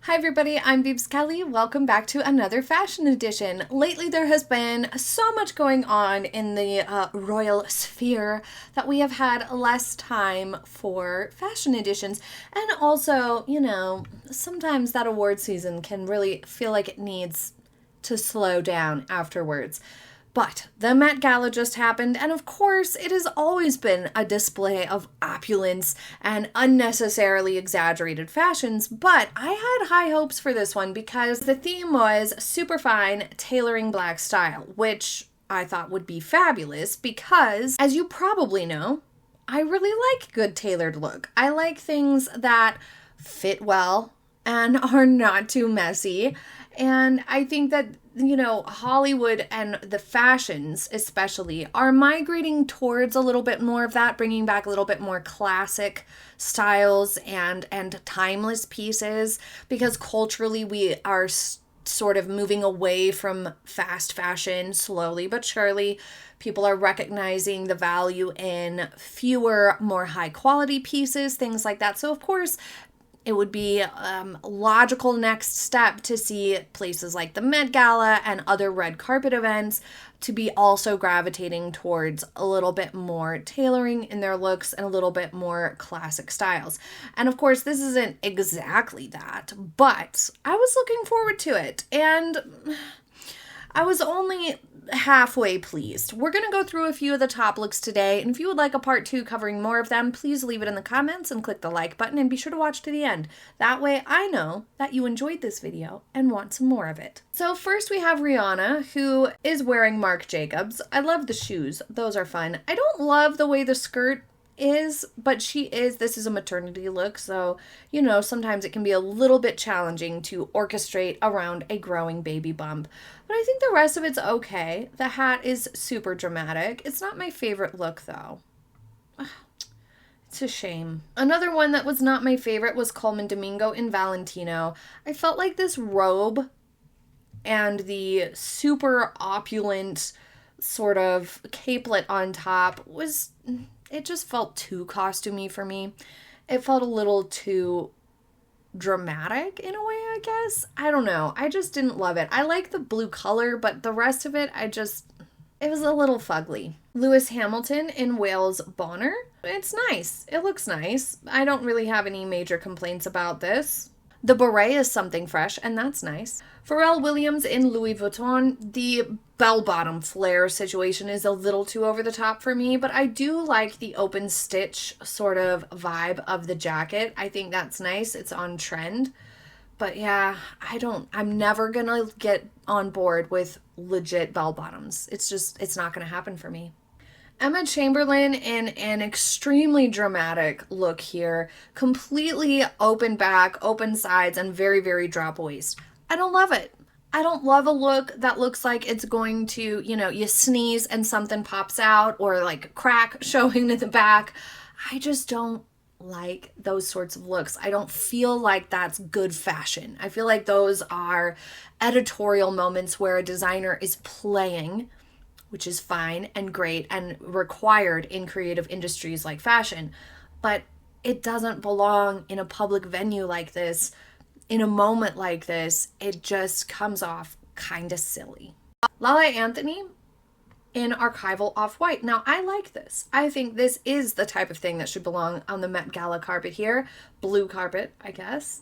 Hi everybody, I'm Beebs Kelley. Welcome back to another fashion edition. Lately there has been so much going on in the royal sphere that we have had less time for fashion editions. And also, sometimes that award season can really feel like it needs to slow down afterwards. But the Met Gala just happened, and of course, it has always been a display of opulence and unnecessarily exaggerated fashions. But I had high hopes for this one because the theme was super fine tailoring black style, which I thought would be fabulous because, as you probably know, I really like good tailored look. I like things that fit well and are not too messy. And I think that, Hollywood and the fashions especially are migrating towards a little bit more of that, bringing back a little bit more classic styles and timeless pieces, because culturally we are sort of moving away from fast fashion slowly but surely. People are recognizing the value in fewer, more high quality pieces, things like that. So of course, it would be a logical next step to see places like the Met Gala and other red carpet events to be also gravitating towards a little bit more tailoring in their looks and a little bit more classic styles. And of course, this isn't exactly that, but I was looking forward to it. And I was only halfway pleased. We're going to go through a few of the top looks today, and if you would like a part 2 covering more of them, please leave it in the comments and click the like button, and be sure to watch to the end. That way I know that you enjoyed this video and want some more of it. So first we have Rihanna, who is wearing Marc Jacobs. I love the shoes. Those are fun. I don't love the way the skirt is, but this is a maternity look, so sometimes it can be a little bit challenging to orchestrate around a growing baby bump, but I think the rest of it's okay. The hat is super dramatic. It's not my favorite look though. It's a shame. Another one that was not my favorite was Coleman Domingo in Valentino. I felt like this robe and the super opulent sort of capelet on top it just felt too costumey for me. It felt a little too dramatic in a way, I guess. I don't know. I just didn't love it. I like the blue color, but the rest of it, it was a little fugly. Lewis Hamilton in Wales Bonner. It's nice. It looks nice. I don't really have any major complaints about this. The beret is something fresh, and that's nice. Pharrell Williams in Louis Vuitton. The bell-bottom flare situation is a little too over the top for me, but I do like the open stitch sort of vibe of the jacket. I think that's nice. It's on trend. But yeah, I'm never gonna get on board with legit bell-bottoms. It's not gonna happen for me. Emma Chamberlain in an extremely dramatic look here. Completely open back, open sides, and very, very drop waist. I don't love it. I don't love a look that looks like it's going to, you sneeze and something pops out, or like a crack showing in the back. I just don't like those sorts of looks. I don't feel like that's good fashion. I feel like those are editorial moments where a designer is playing, which is fine and great and required in creative industries like fashion, but it doesn't belong in a public venue like this. In a moment like this, it just comes off kind of silly. Lala Anthony in archival off-white. Now, I like this. I think this is the type of thing that should belong on the Met Gala carpet here. Blue carpet, I guess.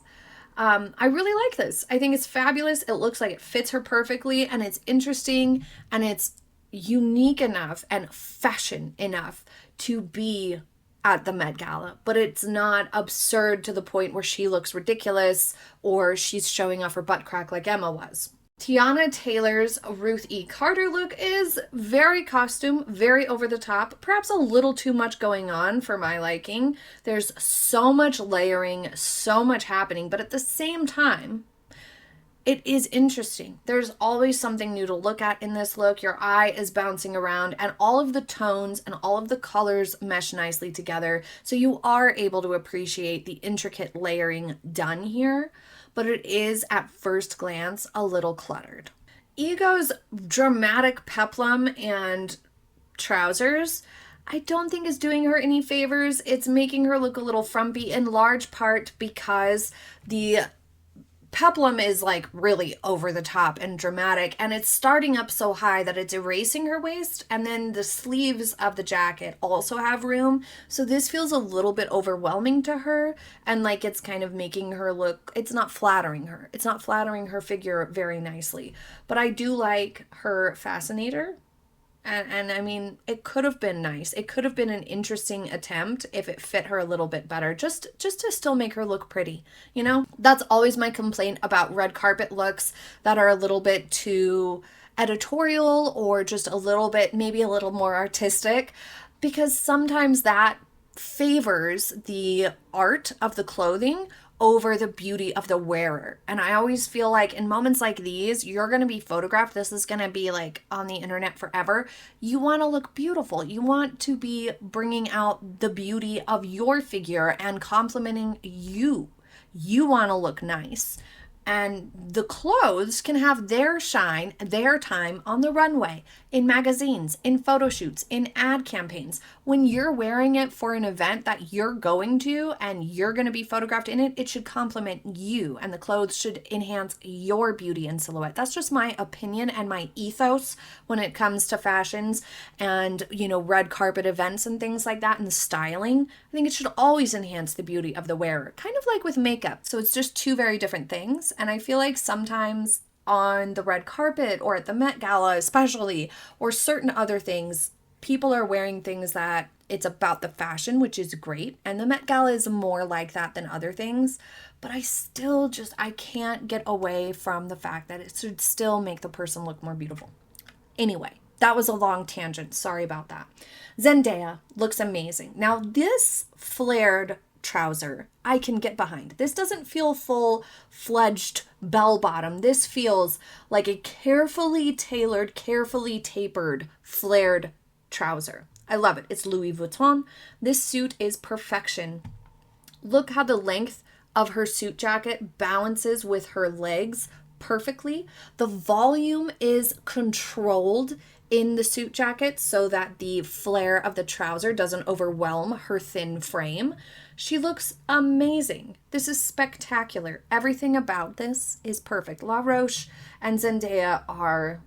I really like this. I think it's fabulous. It looks like it fits her perfectly, and it's interesting, and it's unique enough and fashion enough to be at the Met Gala, but it's not absurd to the point where she looks ridiculous or she's showing off her butt crack like Emma was. Tiana Taylor's Ruth E. Carter look is very costume, very over the top, perhaps a little too much going on for my liking. There's so much layering, so much happening, but at the same time, it is interesting. There's always something new to look at in this look. Your eye is bouncing around, and all of the tones and all of the colors mesh nicely together. So you are able to appreciate the intricate layering done here, but it is at first glance a little cluttered. Ego's dramatic peplum and trousers, I don't think is doing her any favors. It's making her look a little frumpy, in large part because the peplum is like really over the top and dramatic, and it's starting up so high that it's erasing her waist, and then the sleeves of the jacket also have room, so this feels a little bit overwhelming to her, and like it's kind of making her look, it's not flattering her figure very nicely. But I do like her fascinator. And I mean, it could have been nice. It could have been an interesting attempt if it fit her a little bit better, just to still make her look pretty, you know? That's always my complaint about red carpet looks that are a little bit too editorial or just a little bit, maybe a little more artistic, because sometimes that favors the art of the clothing over the beauty of the wearer. And I always feel like in moments like these, you're going to be photographed. This is going to be like on the internet forever. You want to look beautiful. You want to be bringing out the beauty of your figure and complimenting you. You want to look nice. And the clothes can have their shine, their time on the runway, in magazines, in photo shoots, in ad campaigns. When you're wearing it for an event that you're going to and you're going to be photographed in it, it should complement you, and the clothes should enhance your beauty and silhouette. That's just my opinion and my ethos when it comes to fashions and, you know, red carpet events and things like that, and the styling. I think it should always enhance the beauty of the wearer, kind of like with makeup. So it's just two very different things. And I feel like sometimes on the red carpet or at the Met Gala especially, or certain other things, people are wearing things that it's about the fashion, which is great. And the Met Gala is more like that than other things. But I can't get away from the fact that it should still make the person look more beautiful. Anyway, that was a long tangent. Sorry about that. Zendaya looks amazing. Now, this flared trouser I can get behind. This doesn't feel full-fledged bell bottom. This feels like a carefully tailored, carefully tapered, flared trouser. I love it. It's Louis Vuitton. This suit is perfection. Look how the length of her suit jacket balances with her legs perfectly. The volume is controlled in the suit jacket so that the flare of the trouser doesn't overwhelm her thin frame. She looks amazing. This is spectacular. Everything about this is perfect. La Roche and Zendaya are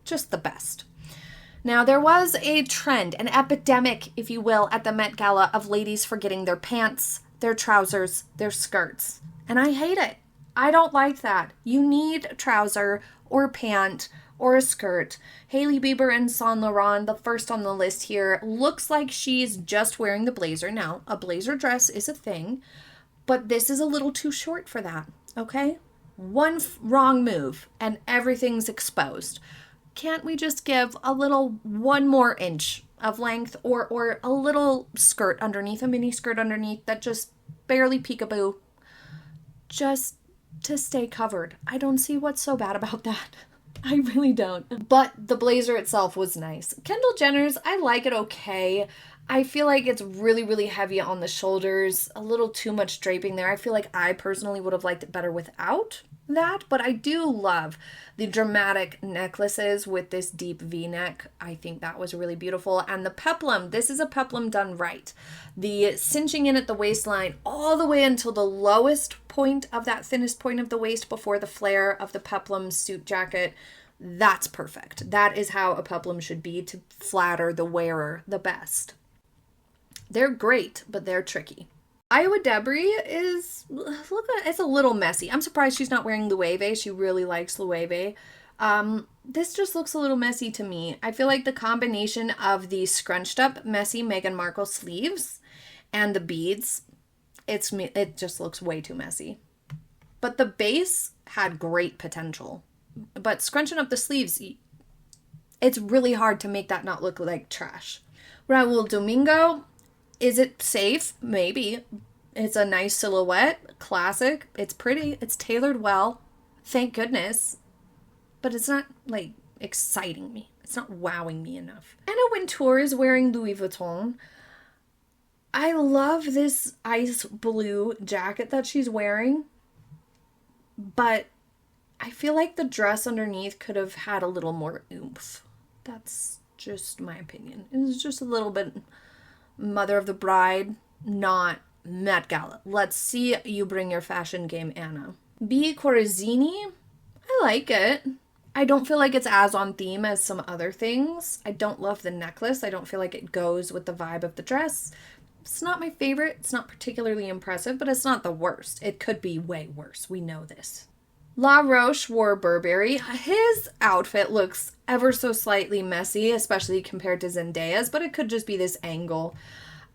just the best. Now, there was a trend, an epidemic, if you will, at the Met Gala of ladies forgetting their pants, their trousers, their skirts. And I hate it. I don't like that. You need a trouser or a pant or a skirt. Hailey Bieber and Saint Laurent, the first on the list here, looks like she's just wearing the blazer. Now, a blazer dress is a thing, but this is a little too short for that, okay? One wrong move and everything's exposed. Can't we just give one more inch of length or a little skirt underneath, a mini skirt underneath that just barely peekaboo, just to stay covered? I don't see what's so bad about that. I really don't. But the blazer itself was nice. Kendall Jenner's, I like it okay. I feel like it's really, really heavy on the shoulders, a little too much draping there. I feel like I personally would have liked it better without that, but I do love the dramatic necklaces with this deep V-neck. I think that was really beautiful. And the peplum, this is a peplum done right. The cinching in at the waistline all the way until the lowest point of that thinnest point of the waist before the flare of the peplum suit jacket. That's perfect. That is how a peplum should be to flatter the wearer the best. They're great, but they're tricky. Iowa Debris is, it's a little messy. I'm surprised she's not wearing Loewe. She really likes Loewe. This just looks a little messy to me. I feel like the combination of the scrunched up messy Meghan Markle sleeves and the beads, it just looks way too messy. But the base had great potential. But scrunching up the sleeves, it's really hard to make that not look like trash. Raul Domingo, is it safe? Maybe. It's a nice silhouette, classic. It's pretty. It's tailored well. Thank goodness. But it's not, like, exciting me. It's not wowing me enough. Anna Wintour is wearing Louis Vuitton. I love this ice blue jacket that she's wearing. But I feel like the dress underneath could have had a little more oomph. That's just my opinion. It's just a little bit Mother of the Bride, not Met Gala. Let's see you bring your fashion game, Anna. B. Corazzini. I like it. I don't feel like it's as on theme as some other things. I don't love the necklace. I don't feel like it goes with the vibe of the dress. It's not my favorite. It's not particularly impressive, but it's not the worst. It could be way worse. We know this. La Roche wore Burberry. His outfit looks ever so slightly messy, especially compared to Zendaya's, but it could just be this angle.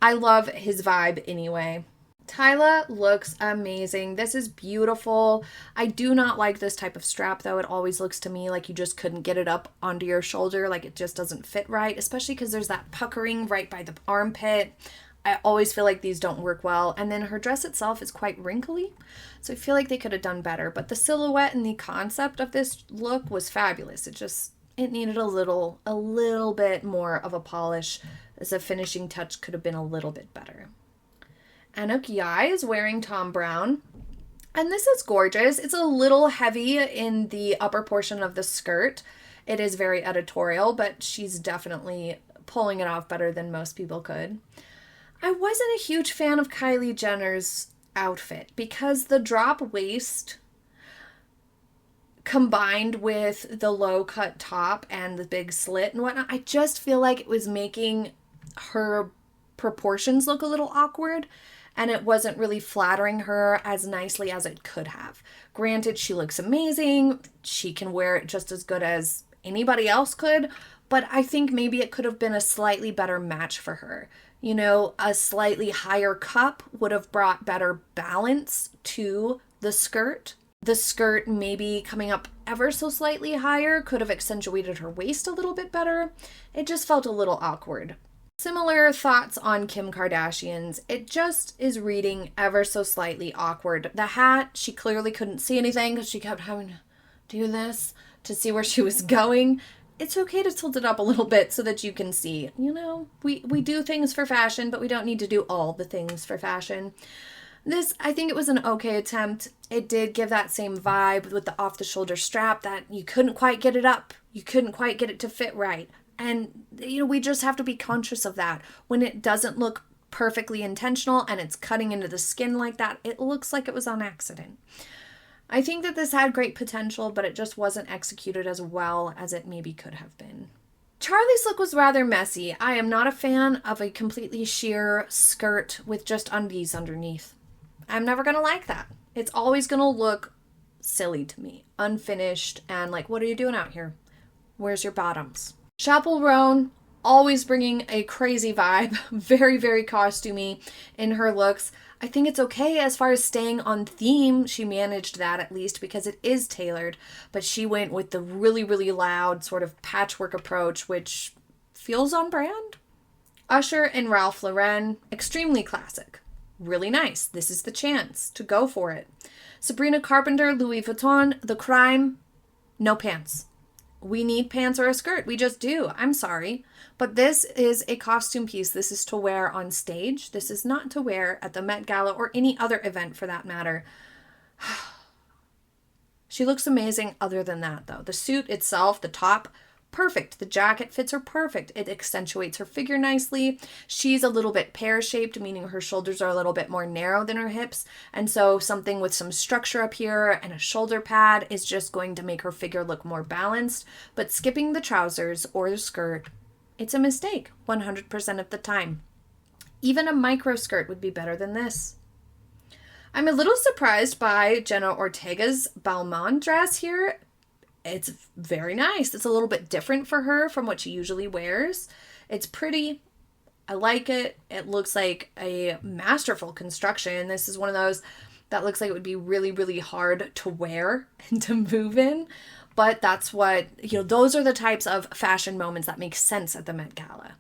I love his vibe anyway. Tyla looks amazing. This is beautiful. I do not like this type of strap though. It always looks to me like you just couldn't get it up onto your shoulder, like it just doesn't fit right, especially because there's that puckering right by the armpit. I always feel like these don't work well. And then her dress itself is quite wrinkly, so I feel like they could have done better. But the silhouette and the concept of this look was fabulous. It needed a little bit more of a polish, as a finishing touch could have been a little bit better. Anouk Yai is wearing Thom Browne, and this is gorgeous. It's a little heavy in the upper portion of the skirt. It is very editorial, but she's definitely pulling it off better than most people could. I wasn't a huge fan of Kylie Jenner's outfit because the drop waist combined with the low cut top and the big slit and whatnot, I just feel like it was making her proportions look a little awkward, and it wasn't really flattering her as nicely as it could have. Granted, she looks amazing. She can wear it just as good as anybody else could, but I think maybe it could have been a slightly better match for her. You know, a slightly higher cup would have brought better balance to the skirt. The skirt maybe coming up ever so slightly higher could have accentuated her waist a little bit better. It just felt a little awkward. Similar thoughts on Kim Kardashian's. It just is reading ever so slightly awkward. The hat, she clearly couldn't see anything because she kept having to do this to see where she was going. It's okay to tilt it up a little bit so that you can see. You know, we do things for fashion, but we don't need to do all the things for fashion. This, I think it was an okay attempt. It did give that same vibe with the off-the-shoulder strap that you couldn't quite get it up. You couldn't quite get it to fit right. And, you know, we just have to be conscious of that. When it doesn't look perfectly intentional and it's cutting into the skin like that, it looks like it was on accident. I think that this had great potential, but it just wasn't executed as well as it maybe could have been. Charlie's look was rather messy. I am not a fan of a completely sheer skirt with just undies underneath. I'm never going to like that. It's always going to look silly to me, unfinished, and like, what are you doing out here? Where's your bottoms? Chappell Roan, always bringing a crazy vibe, very, very costumey in her looks. I think it's okay as far as staying on theme. She managed that at least because it is tailored, but she went with the really, really loud sort of patchwork approach, which feels on brand. Usher and Ralph Lauren, extremely classic. Really nice. This is the chance to go for it. Sabrina Carpenter, Louis Vuitton, The Crime, no pants. We need pants or a skirt. We just do. I'm sorry. But this is a costume piece. This is to wear on stage. This is not to wear at the Met Gala or any other event for that matter. She looks amazing other than that, though. The suit itself, the top, perfect. The jacket fits her perfect. It accentuates her figure nicely. She's a little bit pear-shaped, meaning her shoulders are a little bit more narrow than her hips. And so something with some structure up here and a shoulder pad is just going to make her figure look more balanced. But skipping the trousers or the skirt, it's a mistake 100% of the time. Even a micro skirt would be better than this. I'm a little surprised by Jenna Ortega's Balmain dress here. It's very nice. It's a little bit different for her from what she usually wears. It's pretty. I like it. It looks like a masterful construction. This is one of those that looks like it would be really, really hard to wear and to move in. But that's what, those are the types of fashion moments that make sense at the Met Gala.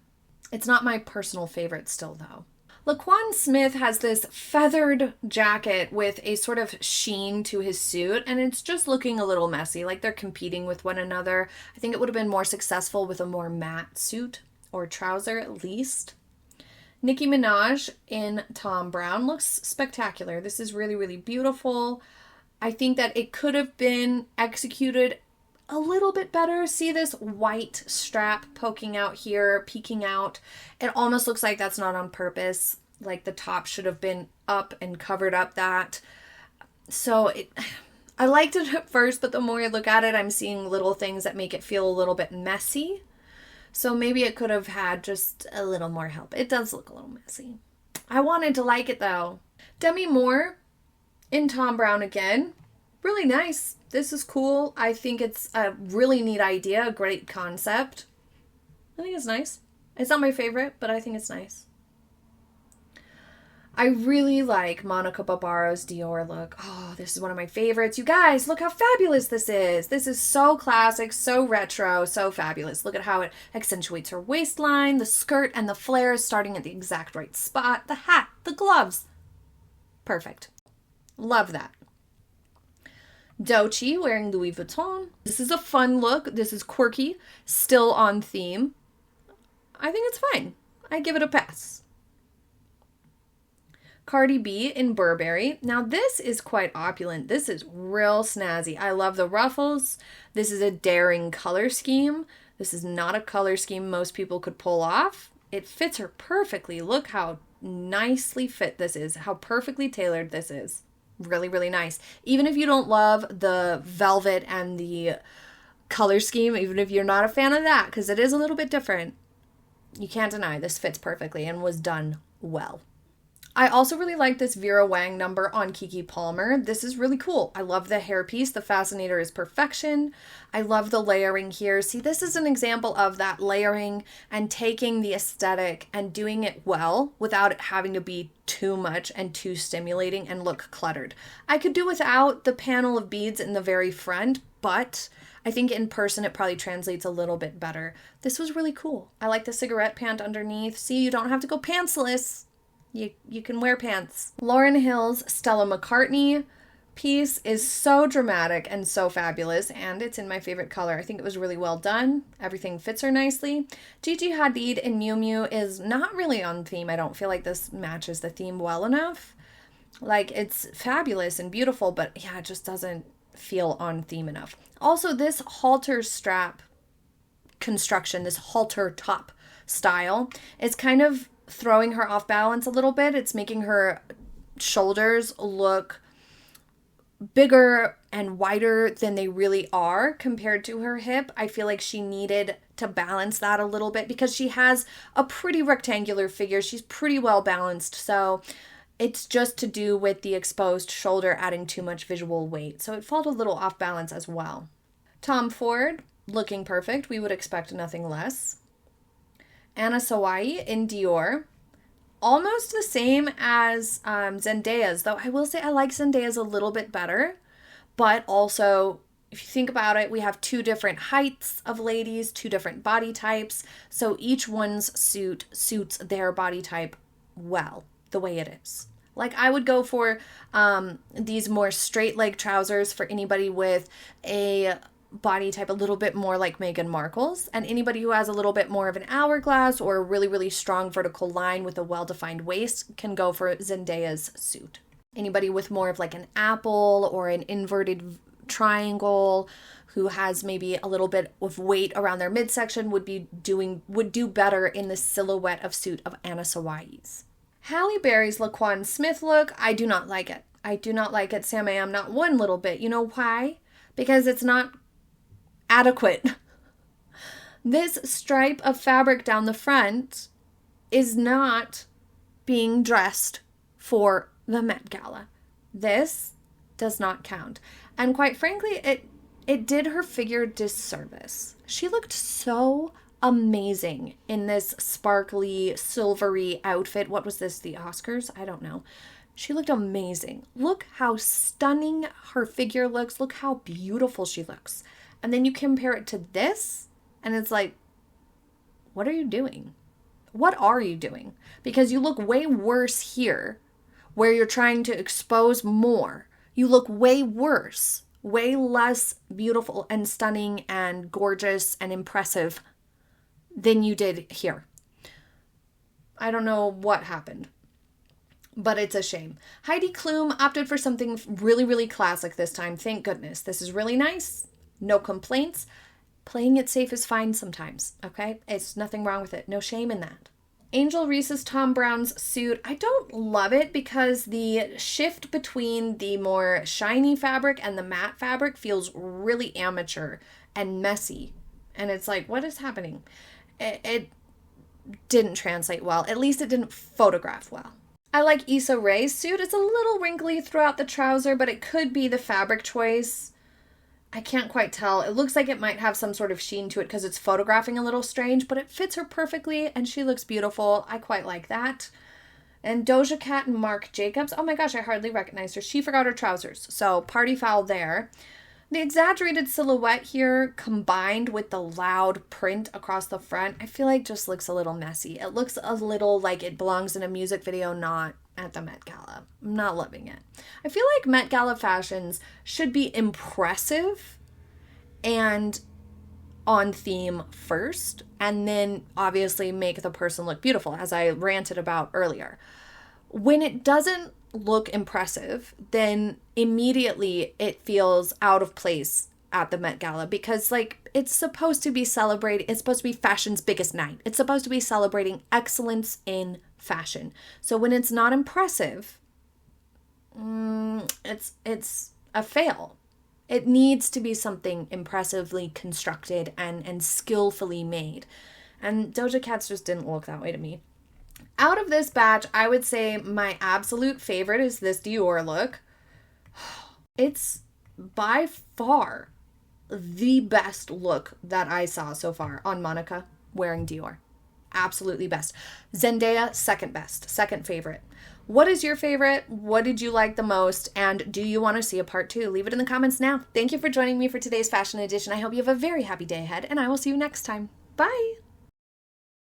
It's not my personal favorite still, though. Laquan Smith has this feathered jacket with a sort of sheen to his suit, and it's just looking a little messy, like they're competing with one another. I think it would have been more successful with a more matte suit or trouser at least. Nicki Minaj in Thom Browne looks spectacular. This is really, really beautiful. I think that it could have been executed a little bit better. See this white strap poking out here, peeking out. It almost looks like that's not on purpose. Like the top should have been up and covered up that. So I liked it at first, but the more I look at it, I'm seeing little things that make it feel a little bit messy. So maybe it could have had just a little more help. It does look a little messy. I wanted to like it though. Demi Moore in Tom Brown again. Really nice. This is cool. I think it's a really neat idea, a great concept. I think it's nice. It's not my favorite, but I think it's nice. I really like Monica Barbaro's Dior look. Oh, this is one of my favorites. You guys, look how fabulous this is. This is so classic, so retro, so fabulous. Look at how it accentuates her waistline, the skirt, and the flares starting at the exact right spot. The hat, the gloves. Perfect. Love that. Doechii wearing Louis Vuitton. This is a fun look. This is quirky, still on theme. I think it's fine. I give it a pass. Cardi B in Burberry. Now this is quite opulent. This is real snazzy. I love the ruffles. This is a daring color scheme. This is not a color scheme most people could pull off. It fits her perfectly. Look how nicely fit this is. How perfectly tailored this is. Really, really nice. Even if you don't love the velvet and the color scheme, even if you're not a fan of that, because it is a little bit different, you can't deny this fits perfectly and was done well. I also really like this Vera Wang number on Keke Palmer. This is really cool. I love the hairpiece. The fascinator is perfection. I love the layering here. See, this is an example of that layering and taking the aesthetic and doing it well without it having to be too much and too stimulating and look cluttered. I could do without the panel of beads in the very front, but I think in person it probably translates a little bit better. This was really cool. I like the cigarette pant underneath. See, you don't have to go pantsless. You can wear pants. Lauryn Hill's Stella McCartney piece is so dramatic and so fabulous, and it's in my favorite color. I think it was really well done. Everything fits her nicely. Gigi Hadid in Miu Miu is not really on theme. I don't feel like this matches the theme well enough. Like, it's fabulous and beautiful, but yeah, it just doesn't feel on theme enough. Also, this halter strap construction, this halter top style, is kind of throwing her off balance a little bit. It's making her shoulders look bigger and wider than they really are compared to her hip. I feel like she needed to balance that a little bit because she has a pretty rectangular figure. She's pretty well balanced. So it's just to do with the exposed shoulder adding too much visual weight. So it felt a little off balance as well. Tom Ford looking perfect. We would expect nothing less. Anna Sawai in Dior. Almost the same as Zendaya's, though I will say I like Zendaya's a little bit better. But also, if you think about it, we have two different heights of ladies, two different body types. So each one's suit suits their body type well, the way it is. Like, I would go for these more straight leg trousers for anybody with a body type a little bit more like Meghan Markle's, and anybody who has a little bit more of an hourglass or a really, really strong vertical line with a well-defined waist can go for Zendaya's suit. Anybody with more of like an apple or an inverted triangle who has maybe a little bit of weight around their midsection would do better in the silhouette of suit of Anna Sawai's. Halle Berry's Laquan Smith look, I do not like it. I do not like it, Sam Am, not one little bit. You know why? Because it's not adequate. This stripe of fabric down the front is not being dressed for the Met Gala. This does not count. And quite frankly, it did her figure disservice. She looked so amazing in this sparkly, silvery outfit. What was this, the Oscars? I don't know. She looked amazing. Look how stunning her figure looks. Look how beautiful she looks. And then you compare it to this, and it's like, what are you doing? What are you doing? Because you look way worse here, where you're trying to expose more. You look way worse, way less beautiful and stunning and gorgeous and impressive than you did here. I don't know what happened, but it's a shame. Heidi Klum opted for something really, really classic this time. Thank goodness. This is really nice. No complaints. Playing it safe is fine sometimes, okay? It's nothing wrong with it. No shame in that. Angel Reese's Tom Brown's suit, I don't love it because the shift between the more shiny fabric and the matte fabric feels really amateur and messy. And it's like, what is happening? It didn't translate well. At least it didn't photograph well. I like Issa Rae's suit. It's a little wrinkly throughout the trouser, but it could be the fabric choice. I can't quite tell. It looks like it might have some sort of sheen to it because it's photographing a little strange, but it fits her perfectly and she looks beautiful. I quite like that. And Doja Cat and Marc Jacobs. Oh my gosh, I hardly recognize her. She forgot her trousers. So party foul there. The exaggerated silhouette here combined with the loud print across the front, I feel like just looks a little messy. It looks a little like it belongs in a music video, not at the Met Gala. I'm not loving it. I feel like Met Gala fashions should be impressive and on theme first, and then obviously make the person look beautiful, as I ranted about earlier. When it doesn't look impressive, then immediately it feels out of place at the Met Gala because, like, it's supposed to be it's supposed to be fashion's biggest night. It's supposed to be celebrating excellence in fashion. So when it's not impressive, it's a fail. It needs to be something impressively constructed and skillfully made. And Doja Cat's just didn't look that way to me. Out of this batch, I would say my absolute favorite is this Dior look. It's by far the best look that I saw so far on Monica wearing Dior. Absolutely best. Zendaya, second best, second favorite. What is your favorite? What did you like the most? And do you want to see a part 2? Leave it in the comments now. Thank you for joining me for today's fashion edition. I hope you have a very happy day ahead, and I will see you next time. Bye!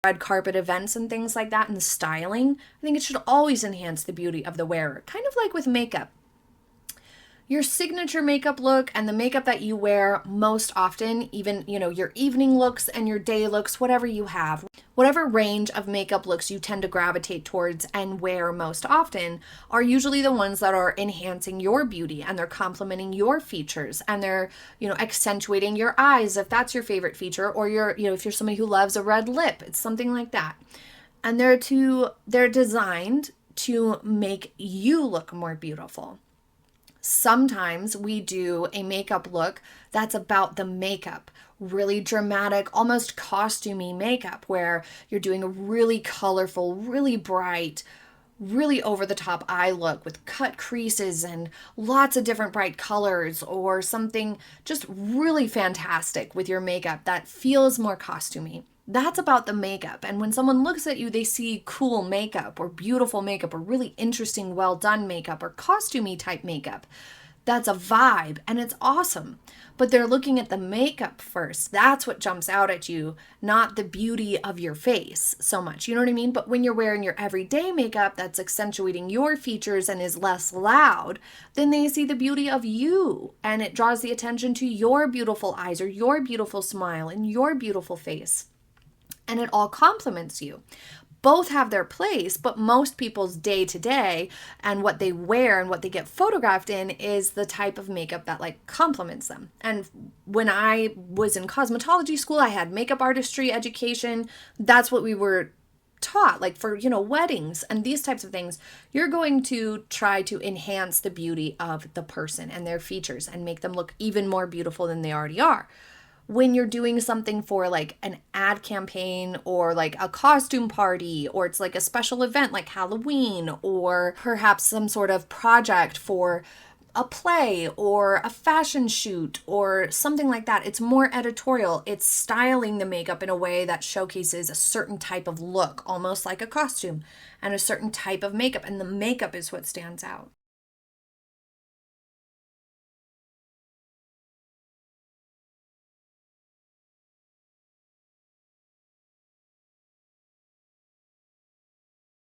Red carpet events and things like that and the styling, I think it should always enhance the beauty of the wearer. Kind of like with makeup. Your signature makeup look and the makeup that you wear most often, even, your evening looks and your day looks, whatever you have, whatever range of makeup looks you tend to gravitate towards and wear most often are usually the ones that are enhancing your beauty and they're complementing your features and they're, accentuating your eyes if that's your favorite feature, or if you're somebody who loves a red lip, it's something like that. And they're designed to make you look more beautiful. Sometimes we do a makeup look that's about the makeup, really dramatic, almost costumey makeup, where you're doing a really colorful, really bright, really over-the-top eye look with cut creases and lots of different bright colors, or something just really fantastic with your makeup that feels more costumey. That's about the makeup. And when someone looks at you, they see cool makeup or beautiful makeup or really interesting, well done makeup or costumey type makeup. That's a vibe and it's awesome. But they're looking at the makeup first. That's what jumps out at you, not the beauty of your face so much. You know what I mean? But when you're wearing your everyday makeup that's accentuating your features and is less loud, then they see the beauty of you and it draws the attention to your beautiful eyes or your beautiful smile and your beautiful face. And it all complements you. Both have their place, but most people's day-to-day and what they wear and what they get photographed in is the type of makeup that complements them. And when I was in cosmetology school, I had makeup artistry education. That's what we were taught, for weddings and these types of things. You're going to try to enhance the beauty of the person and their features and make them look even more beautiful than they already are. When you're doing something for an ad campaign or a costume party, or it's a special event like Halloween, or perhaps some sort of project for a play or a fashion shoot or something like that, it's more editorial. It's styling the makeup in a way that showcases a certain type of look, almost like a costume, and a certain type of makeup, and the makeup is what stands out.